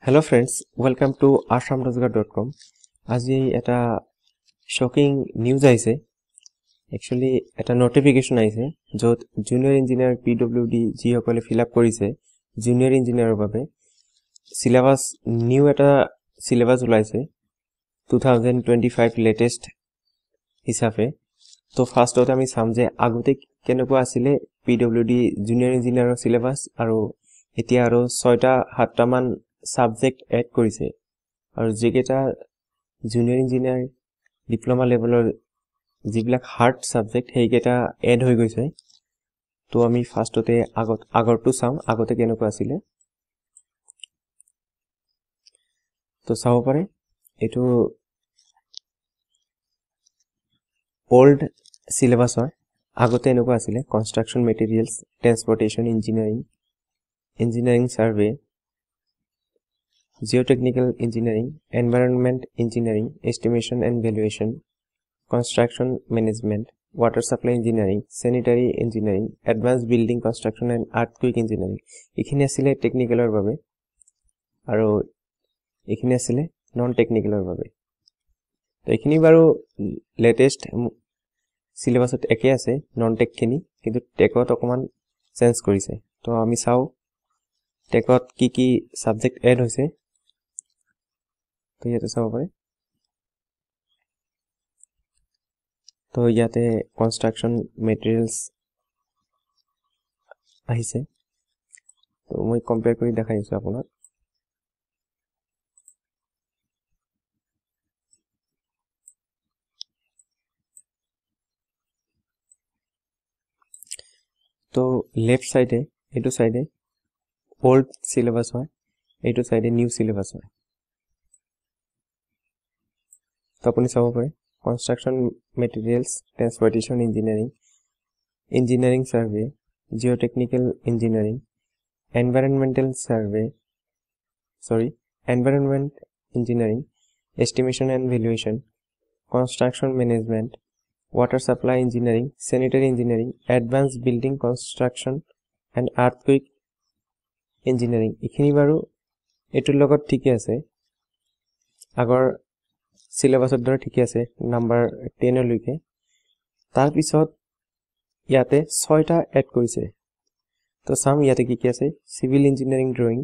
Hello friends, welcome to ashamrozgar.com. আজি এটা shocking news আইছে। Actually এটা নোটিফিকেশন আইছে যত জুনিয়র ইঞ্জিনিয়ার PWD জি সকলে ফিল আপ কৰিছে জুনিয়ৰ ইঞ্জিনিয়াৰৰ বাবে সিলেবাস নিউ এটা সিলেবাস ওলাইছে 2025 লেটেস্ট হিচাপে। তো ফার্স্টত আমি চাম যে আগতে কেনেকুৱা আছিল PWD জুনিয়ৰ ইঞ্জিনিয়াৰৰ সিলেবাস আৰু এতিয়া আৰু 6টা 7টা মান সাবজেক্ট এড কৰিছে আৰু যেকেটা জুনিয়ৰ ইঞ্জিনিয়াৰ ডিপ্লোমা লেভেলৰ যিবিলাক হাৰ্ড সাবজেক্ট হেইকেটা এড হৈ গৈছে। তো আমি ফাৰ্স্টতে আগৰটো চাম আগতে কেনেকুৱা আছিল। তো চাও পাৰে এটো ওল্ড সিলেবাস হয়। আগতে এনেকুৱা আছিল construction materials, transportation engineering, engineering survey, geotechnical engineering, environment engineering, estimation and valuation, construction management, water supply engineering, sanitary engineering, advanced building construction and earthquake engineering. এখিনি আছিল টেকনিক্যালৰ বাবে আৰু এখিনি আছিল নন টেকনিক্যালৰ বাবে। তো এখিনি বাৰু লেটেস্ট সিলেবাসত একে আছে নন টেক খিনি, কিন্তু টেকত অকমান চেঞ্জ কৰিছে। তো আমি চাও টেকত কি সাবজেক্ট এড হৈছে। তো ইয়াতে চাব পাৰে। তো ইয়াতে কনস্ট্ৰাকশন মেটেৰিয়েলছ আহিছে। তো মই কম্পেয়াৰ কৰি দেখাইছো আপোনাক। তো লেফট সাইডে এইটো সাইডে ওল্ড সিলেবাস হয়, এইটো সাইডে নিউ সিলেবাস হয়। তো আপুনি চাব পাৰে construction materials, transportation engineering, engineering survey, geotechnical engineering, environment engineering, estimation and valuation, construction management, water supply engineering, sanitary engineering, advanced building construction and earthquake engineering. এখিনি বাৰু এটোৰ লগত ঠিকই আছে, আগৰ সিলেবাসৰ দৰে ঠিকই আছে নাম্বাৰ 10 লৈকে। তাৰ পিছত ইয়াতে 6টা এড কৰিছে। তো সাম ইয়াতে কি আছে, সিভিল ইঞ্জিনিয়াৰিং ড্ৰয়িং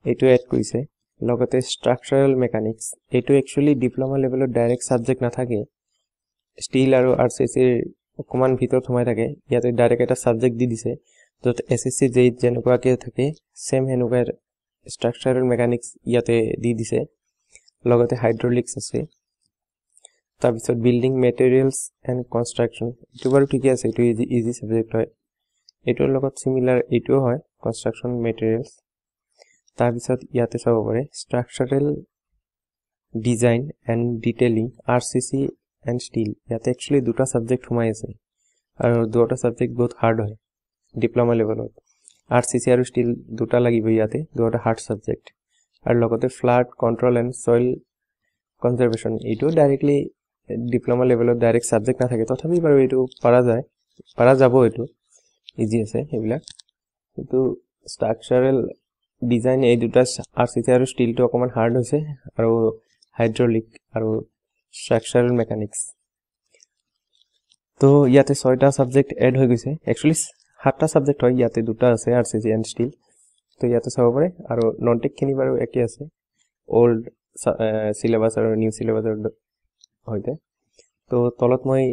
এইটো এড কৰিছে, লগতে স্ট্ৰাকচাৰাল মেকানিক্স এইটো একচুয়ালি ডিপ্লোমা লেভেলৰ ডাইৰেক্ট সাবজেক্ট নাথাকে, স্টিল আৰু আৰসিসি অকমান ভিতৰত সোমাই থাকে। ইয়াতে ডাইৰেক্ট এটা সাবজেক্ট দি দিছে যত এসএসসি জেইত যেনেকুৱাকে থাকে সেম হেনুকা স্ট্ৰাকচাৰাল মেকানিক্স ইয়াতে দি দিছে। লগতে হাইড্ৰলিক্স আছে। তাৰ পিছত বিল্ডিং মেটেৰিয়েলছ এণ্ড কনস্ট্ৰাকচন এইটো বাৰু ঠিকই আছে, এইটো ইজি সাবজেক্ট হয়। এইটোৰ লগত সিমিলাৰ এইটোও হয় কনস্ট্ৰাকচন মেটেৰিয়েলছ। তাৰ পিছত ইয়াতে চাব পাৰে structural design and detailing, RCC and steel. ইয়াতে actually দুটা সাবজেক্ট সোমাই আছে আৰু দুটা সাবজেক্ট বহুত হাৰ্ড হয় ডিপ্লোমা লেভেলত। আৰসিসি আৰু স্টিল দুটা লাগিব ইয়াতে, দুটা হাৰ্ড সাবজেক্ট। আৰু লগতে flood control and soil conservation এইটো ডাইৰেক্টলি ডিপ্লোমা লেভেলত ডাইৰেক্ট সাবজেক্ট না থাকে, তথাপি বাৰু এইটো পাৰা যাব, এইটো ইজি আছে এইবিলাক। কিন্তু স্ট্ৰাকচাৰাল ডিজাইন এই দুটা আৰসিসি আৰু স্টিলটো অকমান হাৰ্ড হৈছে, আৰু হাইড্ৰলিক আৰু স্ট্রাকচারাল মেকানিক্স। তো ইয়াতে 6টা সাবজেক্ট এড হৈ গৈছে। একচুয়ালি 7টা সাবজেক্ট হয়, ইয়াতে দুটা আছে আরসিসি এন্ড স্টিল। তো ইয়াতে চাব পাৰে আৰু নন টেক খিনি বাৰু একে আছে ওল্ড সিলেবাস আৰু নিউ সিলেবাসৰ হয়তে। তো তলত মই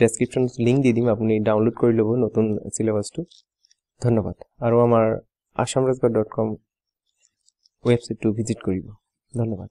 ডেসক্ৰিপচন লিংক দি দিম, আপুনি ডাউনলোড কৰি ল'ব নতুন সিলেবাসটো। ধন্যবাদ। আৰু আমাৰ ashamrozgar.com ওয়েবসাইটটো ভিজিট কৰিব। ধন্যবাদ।